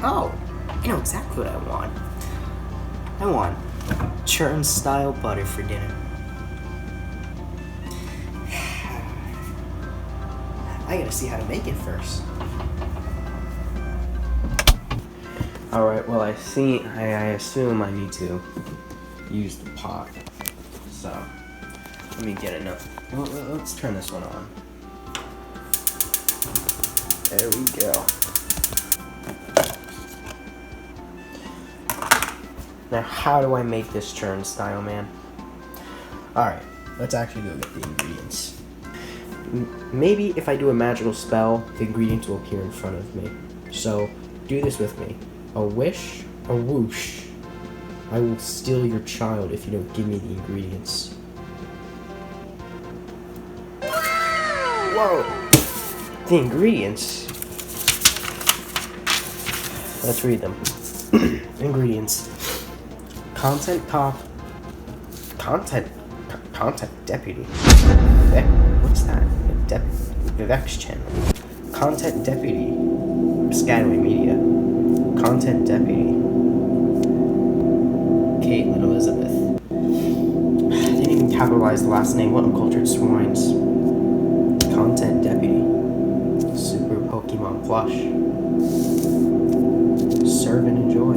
Oh, I know exactly what I want. I want churn style butter for dinner. I gotta see how to make it first. Alright, well I assume I need to use the pot. So, let me get enough. Well, let's turn this one on. There we go. Now, how do I make this churn style, man? Alright, let's actually go get the ingredients. Maybe if I do a magical spell, the ingredients will appear in front of me. So, do this with me. A wish, a whoosh. I will steal your child if you don't give me the ingredients. Whoa! The ingredients? Let's read them. Ingredients. Content deputy. What's that? Vivek's channel. Content deputy. Piscataway Media. Content deputy. Katelyn Elizabeth. Didn't even capitalize the last name. What uncultured swines. Content deputy. Super Pokémon Plush. Serve and enjoy.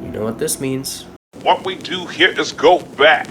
You know what this means. What we do here is go back.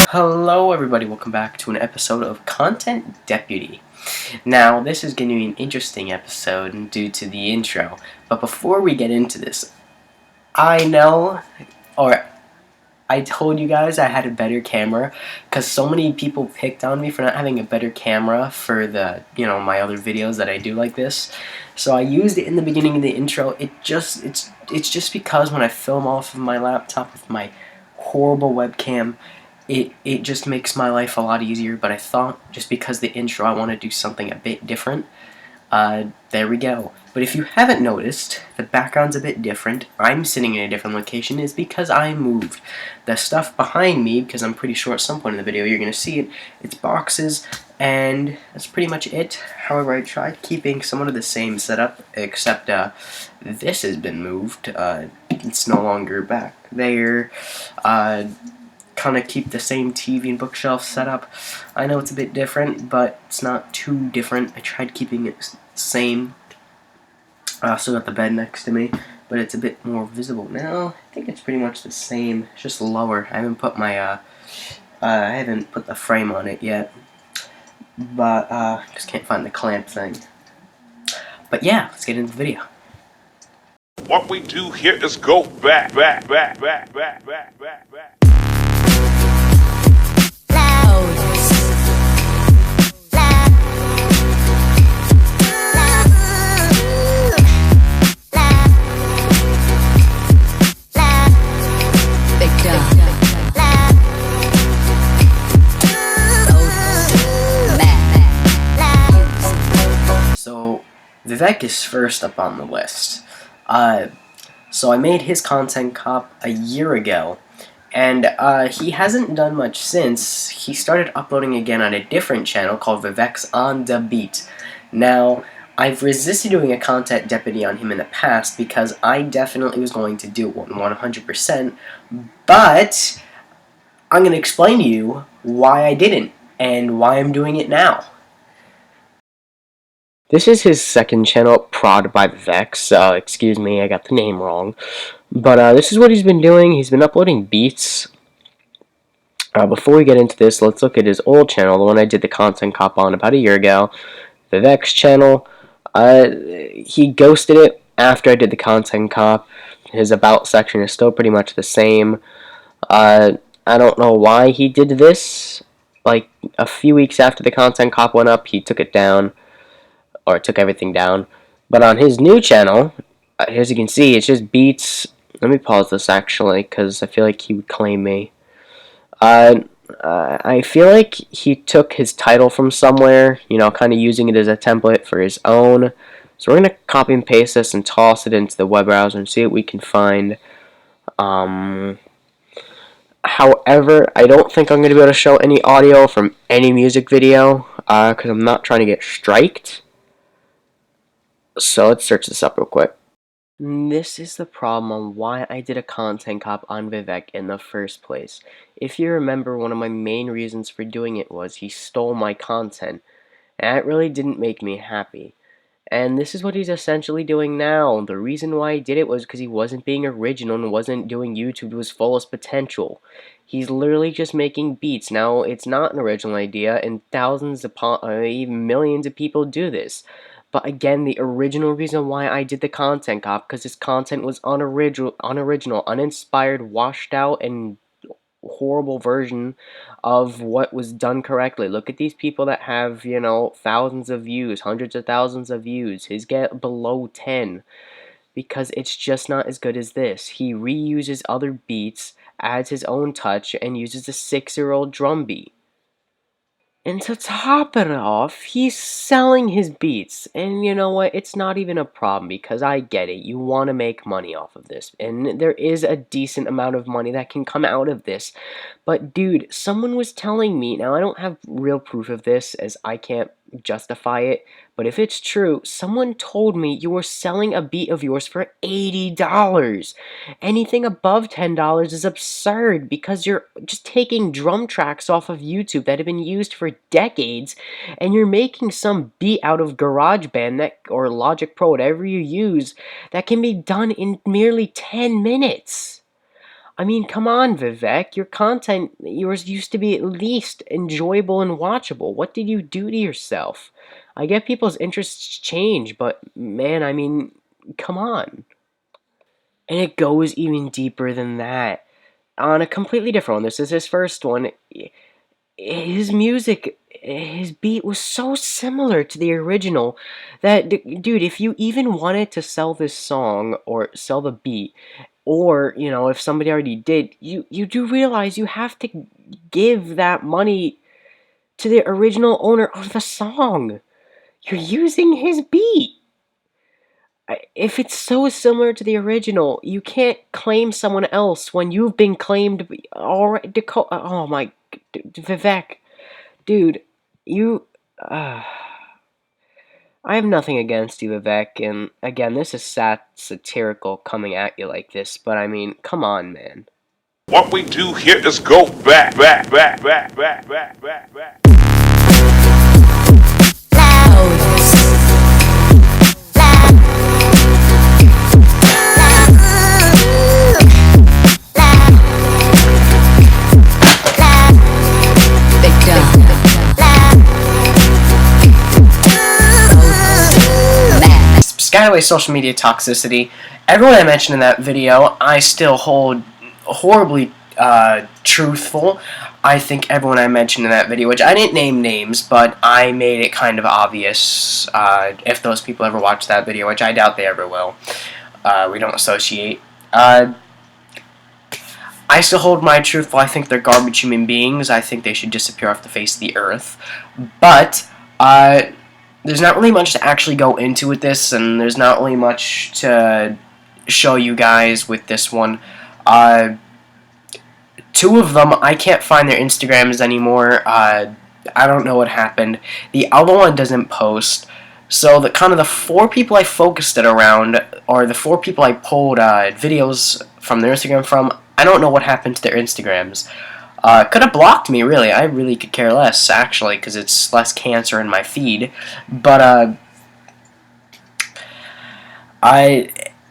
Hello everybody, welcome back to an episode of Content Deputy. Now, this is going to be an interesting episode due to the intro, but before we get into this, I told you guys I had a better camera, because so many people picked on me for not having a better camera for the, my other videos that I do like this. So I used it in the beginning of the intro. It's just because when I film off of my laptop with my horrible webcam, it just makes my life a lot easier, but I thought just because the intro I want to do something a bit different. There we go. But if you haven't noticed, the background's a bit different. I'm sitting in a different location is because I moved. The stuff behind me, because I'm pretty sure at some point in the video you're going to see it, it's boxes, and that's pretty much it. However, I tried keeping somewhat of the same setup, except this has been moved. It's no longer back there. Kind of keep the same TV and bookshelf setup. I know it's a bit different, but it's not too different. I tried keeping it the same. Still got the bed next to me, but it's a bit more visible now. I think it's pretty much the same. It's just lower. I haven't put my I haven't put the frame on it yet, but just can't find the clamp thing. But yeah, let's get into the video. What we do here is go back. So Vivek is first up on the list. So I made his content cop a year ago, and he hasn't done much since. He started uploading again on a different channel called Vivek's On The Beat. Now, I've resisted doing a content deputy on him in the past because I definitely was going to do it 100%, but I'm going to explain to you why I didn't and why I'm doing it now. This is his second channel, Prod by Vivek. Excuse me, I got the name wrong. But this is what he's been doing. He's been uploading beats. Before we get into this, let's look at his old channel, the one I did the content cop on about a year ago. Vivek's channel. He ghosted it after I did the content cop. His about section is still pretty much the same. I don't know why he did this. Like, a few weeks after the content cop went up, he took it down, or took everything down. But on his new channel, as you can see, it's just beats. Let me pause this, actually, because I feel like he would claim me. I feel like he took his title from somewhere, you know, kind of using it as a template for his own. So we're going to copy and paste this and toss it into the web browser and see what we can find. However, I don't think I'm going to be able to show any audio from any music video, because I'm not trying to get striked. So let's search this up real quick. This is the problem on why I did a content cop on Vivek in the first place. If you remember, one of my main reasons for doing it was he stole my content, and that really didn't make me happy. And this is what he's essentially doing now. The reason why he did it was because he wasn't being original and wasn't doing YouTube to his fullest potential. He's literally just making beats. Now, it's not an original idea, and thousands upon, even millions of people do this. But again, the original reason why I did the content cop, because his content was unoriginal, uninspired, washed out, and horrible version of what was done correctly. Look at these people that have, you know, thousands of views, hundreds of thousands of views. His get below 10 because it's just not as good as this. He reuses other beats, adds his own touch, and uses a 6-year-old drum beat. And to top it off, he's selling his beats. And you know what? It's not even a problem because I get it. You want to make money off of this. And there is a decent amount of money that can come out of this. But dude, someone was telling me, now I don't have real proof of this as I can't justify it, but if it's true, someone told me you were selling a beat of yours for $80. Anything above $10 is absurd because you're just taking drum tracks off of YouTube that have been used for decades and you're making some beat out of GarageBand that, or Logic Pro, whatever you use, that can be done in merely 10 minutes. I mean, come on, Vivek. Your content, yours used to be at least enjoyable and watchable. What did you do to yourself? I get people's interests change, but man, I mean, come on. And it goes even deeper than that. On a completely different one, this is his first one. His music, his beat was so similar to the original that, dude, if you even wanted to sell this song or sell the beat, or, you know, if somebody already did, you do realize you have to give that money to the original owner of the song. You're using his beat. If it's so similar to the original, you can't claim someone else when you've been claimed already. Oh my, Vivek, dude, you. I have nothing against you, Vivek, and again, this is satirical coming at you like this, but I mean, come on, man. What we do here is go back, back, back, back, back, back, back, back. Skyway social media toxicity. Everyone I mentioned in that video, I still hold horribly truthful. I think everyone I mentioned in that video, which I didn't name names, but I made it kind of obvious if those people ever watch that video, which I doubt they ever will. We don't associate. I still hold my truthful. I think they're garbage human beings. I think they should disappear off the face of the earth. But there's not really much to actually go into with this, and there's not really much to show you guys with this one. Two of them, I can't find their Instagrams anymore. I don't know what happened. The other one doesn't post. So the kind of the 4 people I focused it around, or the 4 people I pulled videos from their Instagram from, I don't know what happened to their Instagrams. Could have blocked me, really. I really could care less, actually, because it's less cancer in my feed. But,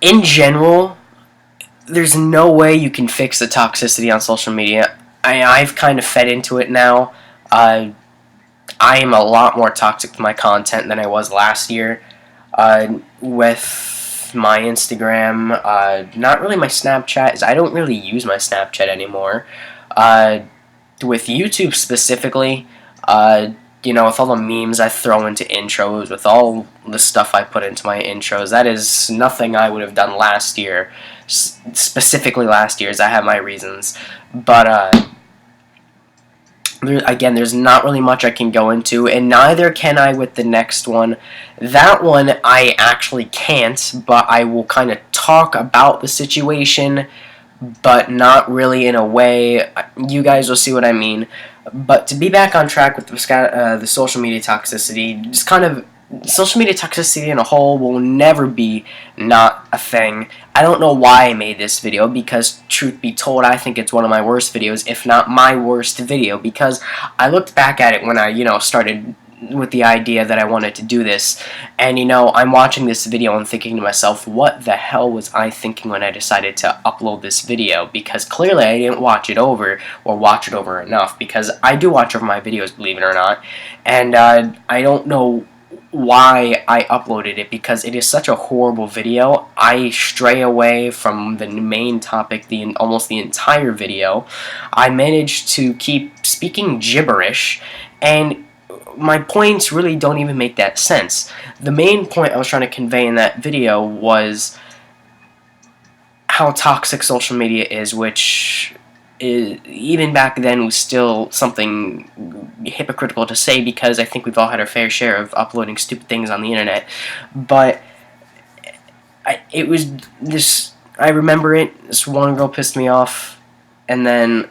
in general, there's no way you can fix the toxicity on social media. I've kind of fed into it now. I am a lot more toxic with my content than I was last year. With my Instagram, not really my Snapchat, as I don't really use my Snapchat anymore. With YouTube specifically, you know, with all the memes I throw into intros, with all the stuff I put into my intros, that is nothing I would have done last year. Specifically last year, as I have my reasons. But, again, there's not really much I can go into, and neither can I with the next one. That one I actually can't, but I will kind of talk about the situation, but not really in a way. You guys will see what I mean. But to be back on track with the social media toxicity, just kind of social media toxicity in a whole will never be not a thing. I don't know why I made this video, because truth be told, I think it's one of my worst videos, if not my worst video, because I looked back at it when I, started with the idea that I wanted to do this, and I'm watching this video and thinking to myself, what the hell was I thinking when I decided to upload this video? Because clearly I didn't watch it over, or watch it over enough, because I do watch over my videos, believe it or not, and I don't know why I uploaded it, because it is such a horrible video. I stray away from the main topic almost the entire video. I managed to keep speaking gibberish, and my points really don't even make that sense. The main point I was trying to convey in that video was how toxic social media is, which even back then was still something hypocritical to say, because I think we've all had our fair share of uploading stupid things on the internet. But it was this. I remember it. This one girl pissed me off, and then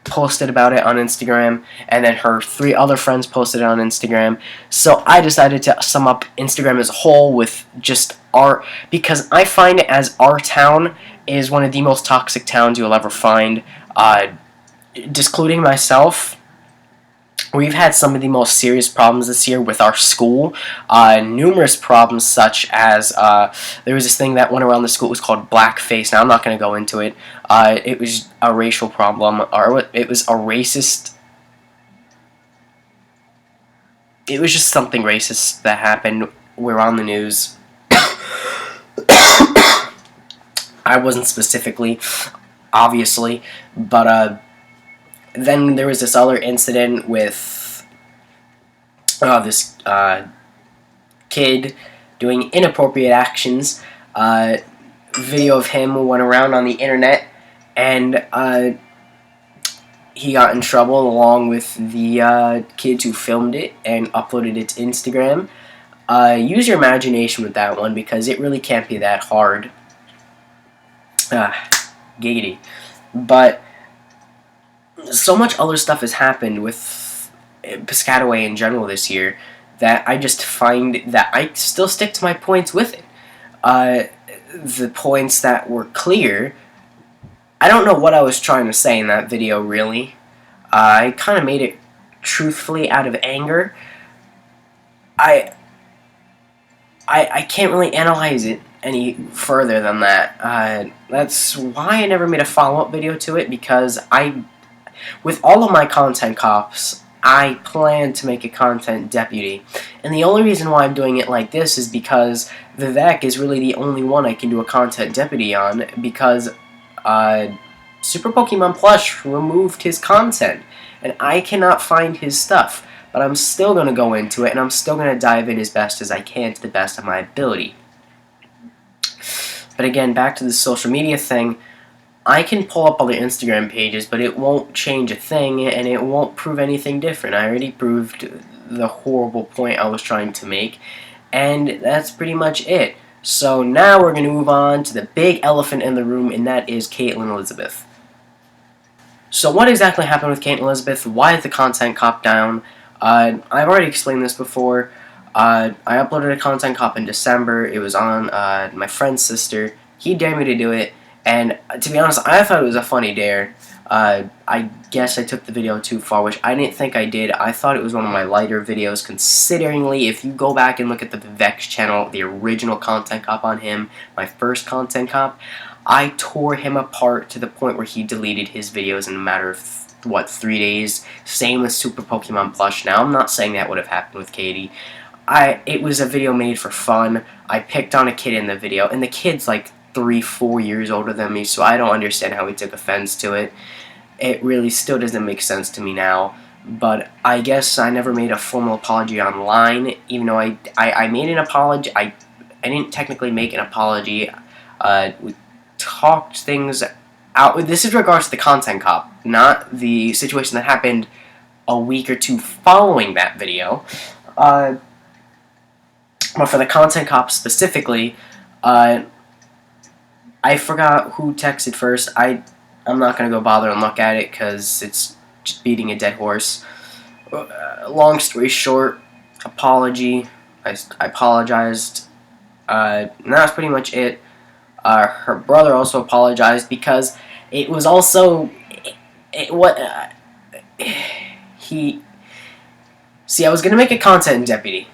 posted about it on Instagram, and then her 3 other friends posted it on Instagram. So I decided to sum up Instagram as a whole with just because I find it as our town is one of the most toxic towns you'll ever find. Discluding myself, we've had some of the most serious problems this year with our school. Numerous problems, such as there was this thing that went around the school. It was called blackface. Now, I'm not going to go into it. It was a racial problem, or it was a racist. It was just something racist that happened. We're on the news. I wasn't specifically, obviously, but then there was this other incident with this kid doing inappropriate actions. Video of him went around on the internet, and he got in trouble along with the kids who filmed it and uploaded it to Instagram. Use your imagination with that one, because it really can't be that hard. Giggity. But so much other stuff has happened with Piscataway in general this year that I just find that I still stick to my points with it. The points that were clear, I don't know what I was trying to say in that video, really. I kind of made it truthfully out of anger. I can't really analyze it any further than that. That's why I never made a follow-up video to it, because with all of my content cops, I plan to make a content deputy. And the only reason why I'm doing it like this is because Vivek is really the only one I can do a content deputy on, because Super Pokemon Plush removed his content, and I cannot find his stuff. But I'm still going to go into it, and I'm still going to dive in as best as I can to the best of my ability. But again, back to the social media thing, I can pull up other Instagram pages, but it won't change a thing, and it won't prove anything different. I already proved the horrible point I was trying to make, and that's pretty much it. So now we're going to move on to the big elephant in the room, and that is Katelyn Elizabeth. So what exactly happened with Katelyn Elizabeth? Why is the content cop down? I've already explained this before. I uploaded a content cop in December. It was on my friend's sister. He dared me to do it, and to be honest, I thought it was a funny dare. I guess I took the video too far, which I didn't think I did. I thought it was one of my lighter videos, consideringly, if you go back and look at the Vivek's channel, the original content cop on him, my first content cop, I tore him apart to the point where he deleted his videos in a matter of, 3 days? Same with Super Pokemon Plush. Now, I'm not saying that would have happened with Katie. It was a video made for fun. I picked on a kid in the video, and the kid's like 3-4 years older than me, so I don't understand how he took offense to it. it really still doesn't make sense to me now. But I guess I never made a formal apology online, even though I made an apology. I didn't technically make an apology. We talked things out. This is regards to the content cop, not the situation that happened a week or two following that video. But for the content cop specifically, I forgot who texted first. I'm not gonna go bother and look at it because it's just beating a dead horse. Long story short, apology. I apologized. And that's pretty much it. Her brother also apologized because it was also he. See, I was gonna make a content deputy,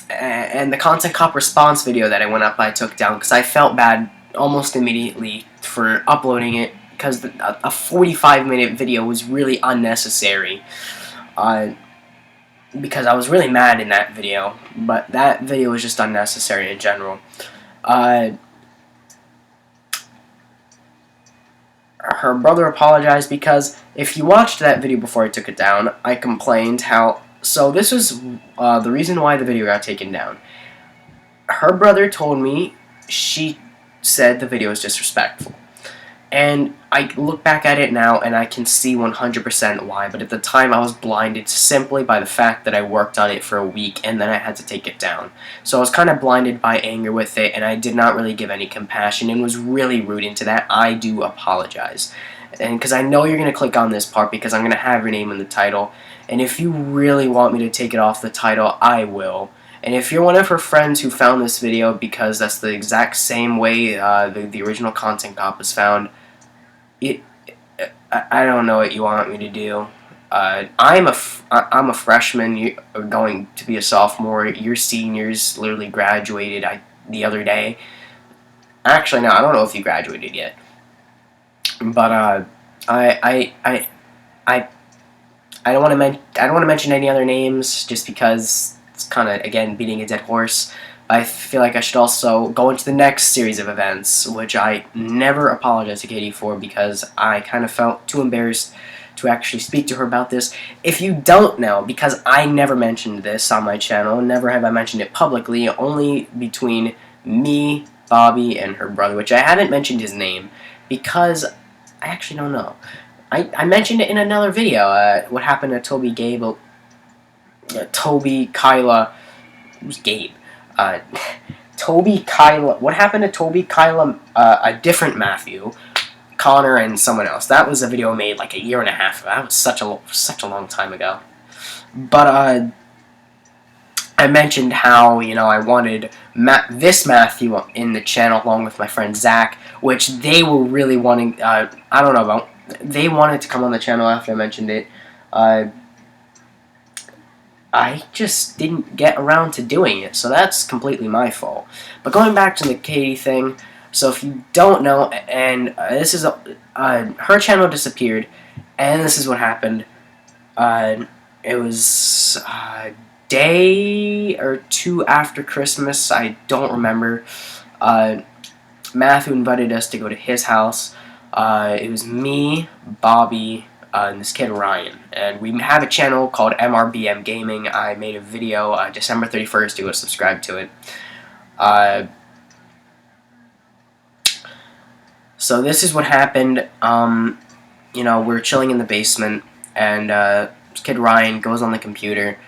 and the content cop response video that I went up, I took down because I felt bad almost immediately for uploading it because a 45-minute video was really unnecessary. Because I was really mad in that video, but that video was just unnecessary in general. Her brother apologized because if you watched that video before I took it down, I complained how... So this was the reason why the video got taken down. Her brother told me she said the video was disrespectful. And I look back at it now and I can see 100% why, but at the time I was blinded simply by the fact that I worked on it for a week and then I had to take it down. So I was kind of blinded by anger with it and I did not really give any compassion and was really rude into that. I do apologize. And because I know you're going to click on this part because I'm going to have your name in the title. And if you really want me to take it off the title, I will. And if you're one of her friends who found this video because that's the exact same way the original content cop was found, I don't know what you want me to do. I'm a freshman. You're going to be a sophomore. You're seniors. Literally graduated the other day. Actually, no, I don't know if you graduated yet. But I don't want to mention any other names just because it's kind of, again, beating a dead horse. I feel like I should also go into the next series of events, which I never apologized to Katie for because I kind of felt too embarrassed to actually speak to her about this. If you don't know, because I never mentioned this on my channel, never have I mentioned it publicly, only between me, Bobby, and her brother, which I haven't mentioned his name because I actually don't know. I mentioned it in another video, what happened to Toby, Kyla, who's Gabe? Toby, Kyla, what happened to Toby, Kyla, a different Matthew, Connor, and someone else. That was a video made like a year and a half ago. That was such a long time ago. But, I mentioned how, you know, I wanted this Matthew in the channel along with my friend Zach, which they were really wanting, I don't know about, they wanted to come on the channel after I mentioned it. I just didn't get around to doing it, so that's completely my fault. But going back to the Katie thing, so if you don't know, and this is her channel disappeared, and this is what happened. It was a day or two after Christmas, I don't remember. Matthew invited us to go to his house. It was me, Bobby, and this kid Ryan, and we have a channel called MRBM Gaming. I made a video December 31st. You go subscribe to it. So this is what happened. You know, we're chilling in the basement, and this kid Ryan goes on the computer.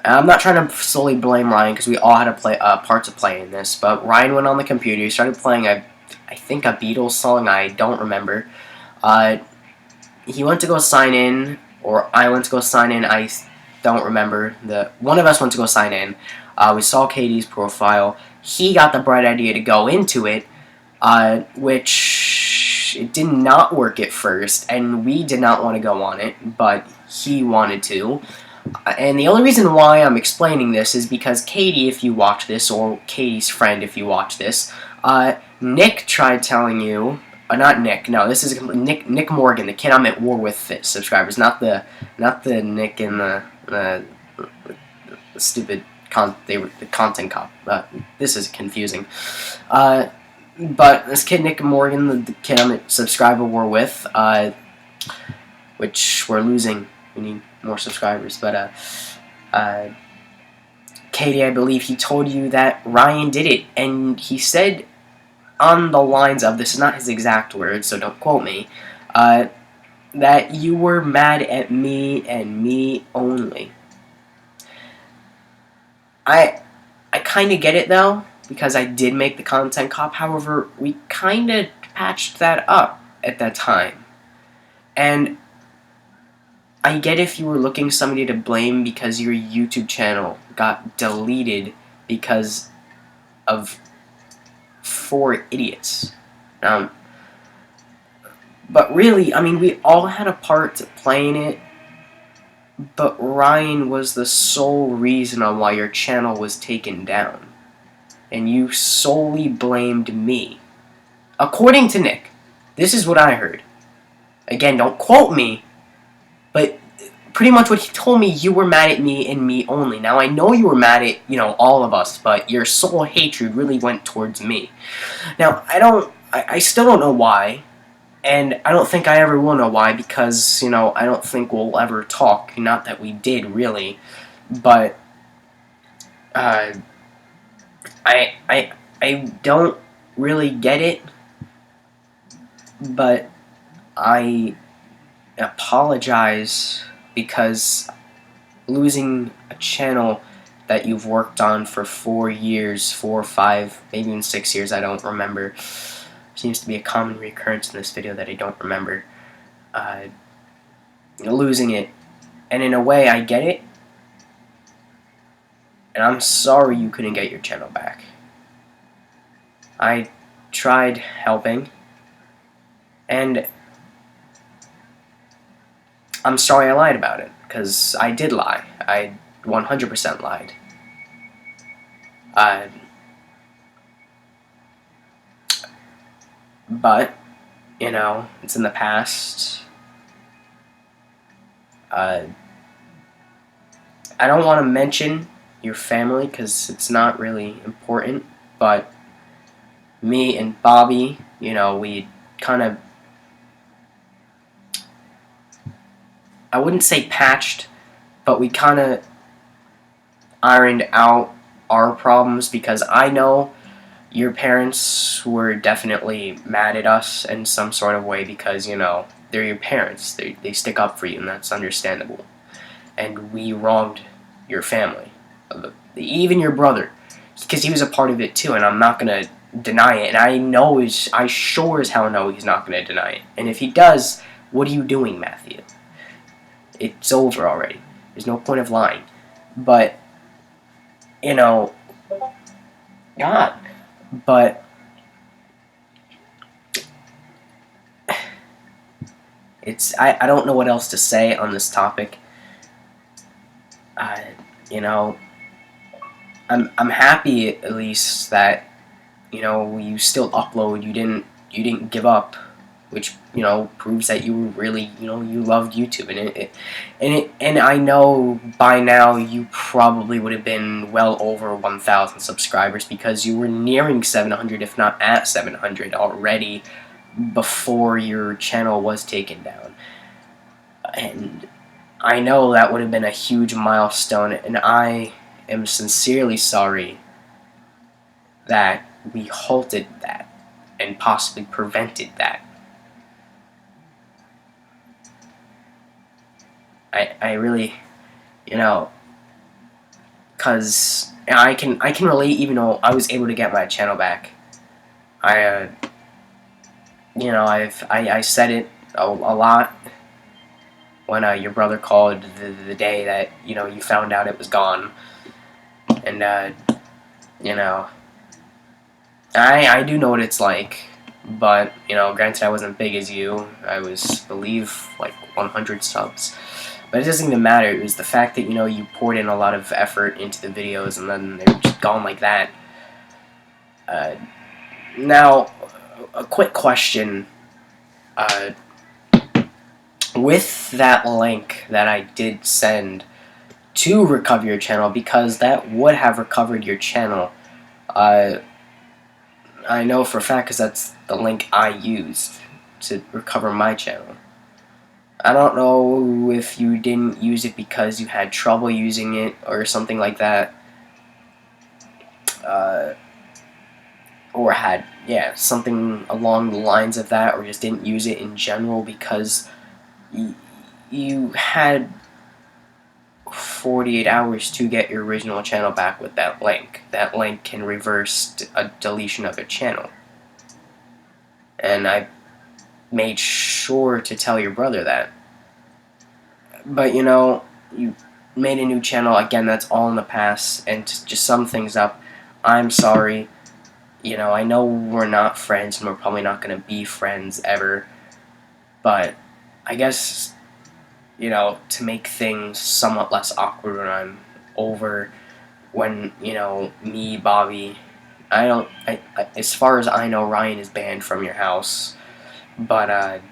I'm not trying to solely blame Ryan because we all had a part to play in this, but Ryan went on the computer. He started playing I think a Beatles song. I don't remember. He went to go sign in, or I went to go sign in. I don't remember. One of us went to go sign in. We saw Katie's profile. He got the bright idea to go into it, which it did not work at first, and we did not want to go on it, but he wanted to. And the only reason why I'm explaining this is because Katie, if you watch this, or Katie's friend, if you watch this, Nick tried telling you. Not Nick. No, this is Nick Morgan, the kid I'm at war with. Subscribers, not the Nick in the stupid the content cop. This is confusing. But this kid Nick Morgan, the kid I'm at subscriber war with, which we're losing. We need more subscribers. But Katie, I believe he told you that Ryan did it, and he said on the lines of, this is not his exact words, so don't quote me, that you were mad at me and me only. I kind of get it though, because I did make the content cop. However, we kind of patched that up at that time. And I get if you were looking somebody to blame because your YouTube channel got deleted because of 4 idiots. But really, I mean, we all had a part to play in it, but Ryan was the sole reason on why your channel was taken down. And you solely blamed me. According to Nick. This is what I heard. Again, don't quote me, but pretty much what he told me, you were mad at me and me only. Now, I know you were mad at, all of us, but your sole hatred really went towards me. Now, I still don't know why, and I don't think I ever will know why, because, I don't think we'll ever talk. Not that we did, really, but, I don't really get it, but I apologize, because losing a channel that you've worked on for 4 years, 4 or 5, maybe even 6 years, I don't remember. Seems to be a common recurrence in this video that I don't remember. Losing it. And in a way, I get it. And I'm sorry you couldn't get your channel back. I tried helping. And I'm sorry I lied about it, because I did lie. I 100% lied. But, it's in the past. I don't want to mention your family, because it's not really important, but me and Bobby, we kind of, I wouldn't say patched, but we kind of ironed out our problems, because I know your parents were definitely mad at us in some sort of way, because, they're your parents. They stick up for you, and that's understandable. And we wronged your family. Even your brother, because he was a part of it too, and I'm not going to deny it. And I sure as hell know he's not going to deny it. And if he does, what are you doing, Matthew? It's over already. There's no point of lying. But, God. But I don't know what else to say on this topic. I'm happy at least that you still upload. You didn't give up, which proves that you really you loved YouTube, and I know by now you probably would have been well over 1,000 subscribers, because you were nearing 700, if not at 700 already, before your channel was taken down. And I know that would have been a huge milestone, and I am sincerely sorry that we halted that and possibly prevented that. I really, because I can relate, even though I was able to get my channel back. I said it a lot when your brother called the day that you found out it was gone, and I do know what it's like, but granted, I wasn't big as you. I was, I believe, like 100 subs. But it doesn't even matter. It was the fact that you poured in a lot of effort into the videos, and then they're just gone like that. Now, a quick question. With that link that I did send to recover your channel, because that would have recovered your channel, I know for a fact, because that's the link I used to recover my channel. I don't know if you didn't use it because you had trouble using it or something like that. Or had, yeah, something along the lines of that, or just didn't use it in general because you had 48 hours to get your original channel back with that link. That link can reverse a deletion of a channel. And I made sure to tell your brother that. But you know, you made a new channel, again, that's all in the past, and to just sum things up, I'm sorry. You know, I know we're not friends and we're probably not going to be friends ever, but I guess, you know, to make things somewhat less awkward when I'm over, when, you know, me, Bobby, as far as I know, Ryan is banned from your house, but,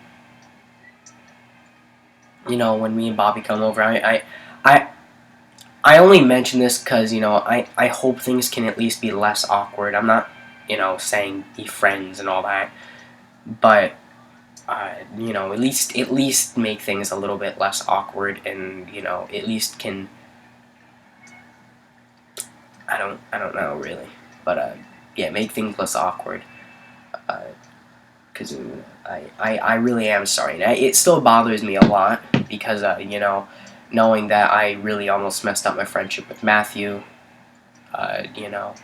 you know, when me and Bobby come over, I, I only mention this because, you know, I hope things can at least be less awkward. I'm not, you know, saying be friends and all that, but, you know, at least make things a little bit less awkward, and, you know, at least can, I don't know really, but, yeah, make things less awkward, because I really am sorry. And it still bothers me a lot because, you know, knowing that I really almost messed up my friendship with Matthew, you know,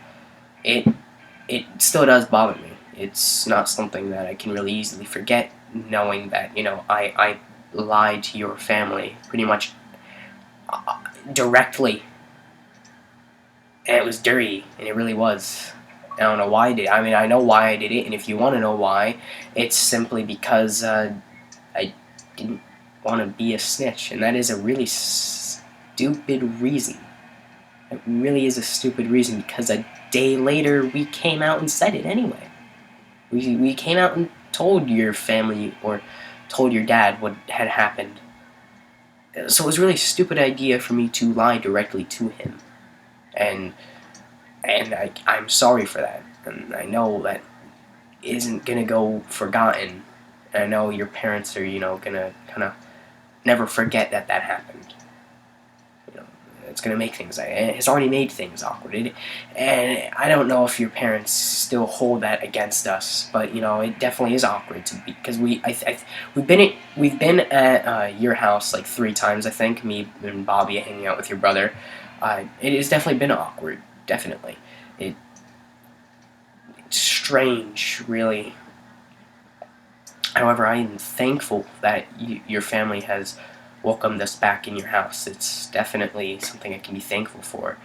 it still does bother me. It's not something that I can really easily forget, knowing that, you know, I lied to your family pretty much directly, and it was dirty, and it really was. I don't know why I did it. I mean, I know why I did it, and if you want to know why, it's simply because I didn't want to be a snitch, and that is a really stupid reason. It really is a stupid reason, because a day later we came out and said it anyway. We came out and told your family, or told your dad, what had happened. So it was a really stupid idea for me to lie directly to him. And I'm sorry for that. And I know that isn't going to go forgotten. And I know your parents are, you know, going to kind of never forget that that happened. You know, it's going to make things, it's already made things awkward. And I don't know if your parents still hold that against us, but, you know, it definitely is awkward to be, because we've been at your house like 3 times, I think, me and Bobby hanging out with your brother. It has definitely been awkward, definitely. It's strange, really. However, I am thankful that your family has welcomed us back in your house. It's definitely something I can be thankful for.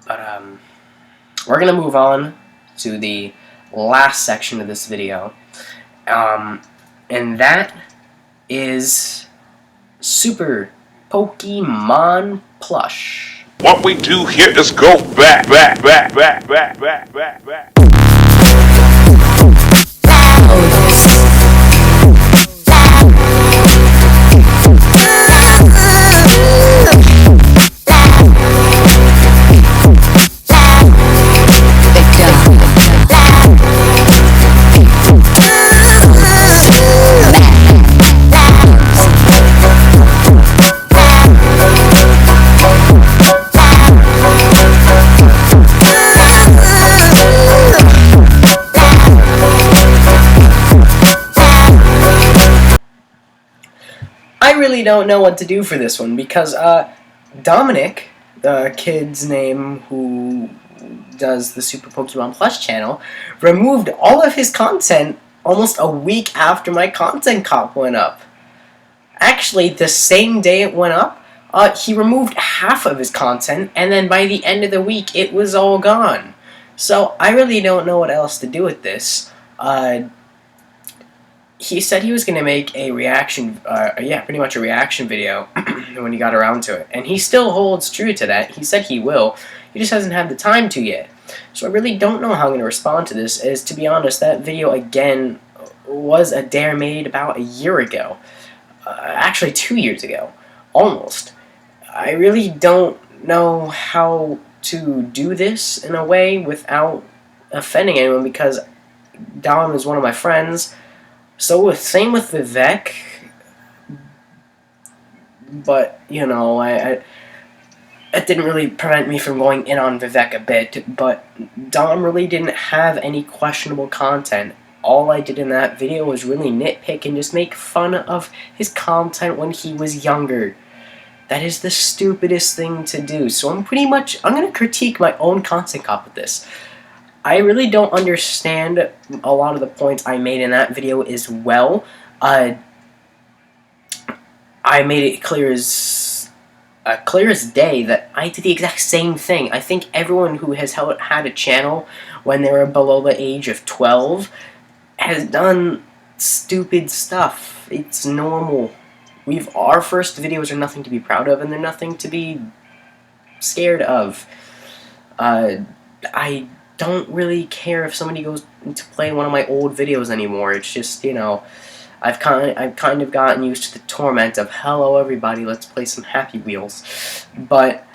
But, we're going to move on to the last section of this video. And that is Super Pokemon Plush. What we do here is go back. I really don't know what to do for this one because Dominic, the kid's name who does the Super Pokemon Plush channel, removed all of his content almost a week after my content cop went up. Actually, the same day it went up, he removed half of his content, and then by the end of the week, it was all gone. So I really don't know what else to do with this. He said he was going to make a reaction, pretty much a reaction video when he got around to it. And he still holds true to that. He said he will. He just hasn't had the time to yet. So I really don't know how I'm going to respond to this, as to be honest, that video, again, was a dare made about a year ago. Actually, 2 years ago. Almost. I really don't know how to do this in a way without offending anyone, because Dom is one of my friends. So same with Vivek, but you know, it didn't really prevent me from going in on Vivek a bit. But Dom really didn't have any questionable content. All I did in that video was really nitpick and just make fun of his content when he was younger. That is the stupidest thing to do. So I'm gonna critique my own content cop with this. I really don't understand a lot of the points I made in that video as well. I made it clear as day that I did the exact same thing. I think everyone who has had a channel when they were below the age of 12 has done stupid stuff. It's normal. Our first videos are nothing to be proud of, and they're nothing to be scared of. I don't really care if somebody goes to play one of my old videos anymore. It's just, you know, I've kind of gotten used to the torment of, hello everybody, let's play some Happy Wheels. But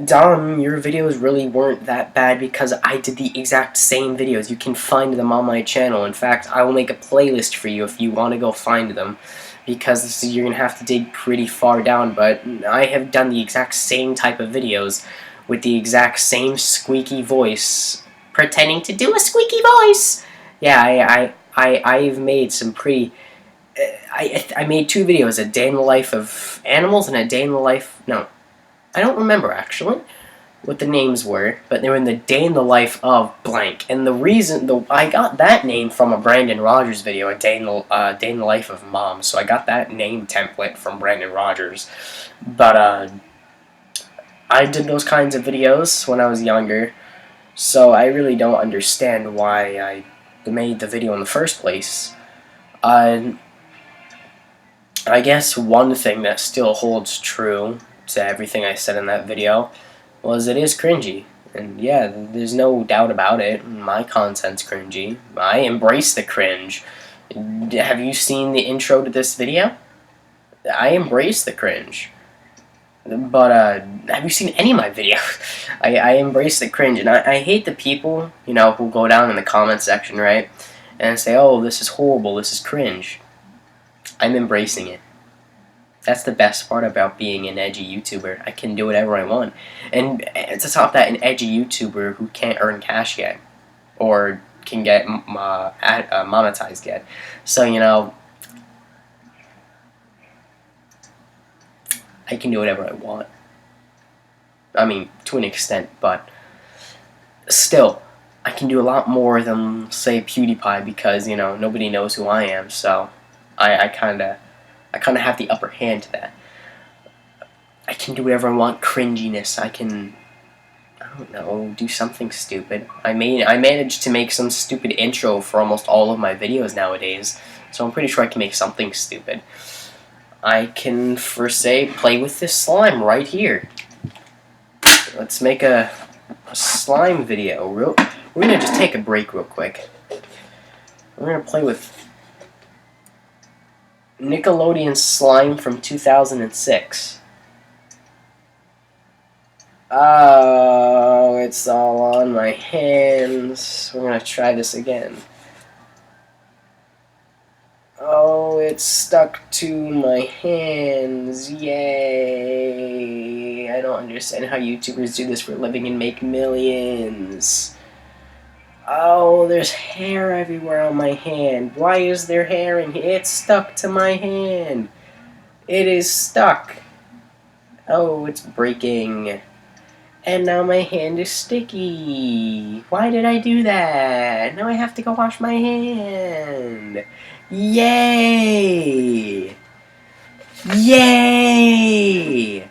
Dom, your videos really weren't that bad because I did the exact same videos. You can find them on my channel. In fact, I will make a playlist for you if you want to go find them, because you're going to have to dig pretty far down, but I have done the exact same type of videos with the exact same squeaky voice, pretending to do a squeaky voice. Yeah, I've made some pretty... I made 2 videos, a day in the life of animals and a day in the life... No, I don't remember, actually, what the names were, but they were in the day in the life of blank. And the reason... I got that name from a Brandon Rogers video, a day in the life of mom, so I got that name template from Brandon Rogers. But, I did those kinds of videos when I was younger, so I really don't understand why I made the video in the first place. I guess one thing that still holds true to everything I said in that video was it is cringy. And yeah, there's no doubt about it. My content's cringy. I embrace the cringe. Have you seen the intro to this video? I embrace the cringe. But, have you seen any of my videos? I embrace the cringe, and I hate the people, you know, who go down in the comment section, right, and say, oh, this is horrible, this is cringe. I'm embracing it. That's the best part about being an edgy YouTuber. I can do whatever I want. And to top that, an edgy YouTuber who can't earn cash yet, or can get monetized yet. So, you know, I can do whatever I want. I mean, to an extent, but still, I can do a lot more than, say, PewDiePie, because, you know, nobody knows who I am, so I kind of have the upper hand to that. I can do whatever I want, cringiness, I can, I don't know, do something stupid. I managed to make some stupid intro for almost all of my videos nowadays, so I'm pretty sure I can make something stupid. I can, for say, play with this slime right here. Let's make a slime video. We're gonna just take a break real quick. We're gonna play with Nickelodeon slime from 2006. Oh, it's all on my hands. We're gonna try this again. Oh, it's stuck to my hands. Yay! I don't understand how YouTubers do this for a living and make millions. Oh, there's hair everywhere on my hand. Why is there hair in here? It's stuck to my hand. It is stuck. Oh, it's breaking. And now my hand is sticky. Why did I do that? Now I have to go wash my hand. Yay! Yay!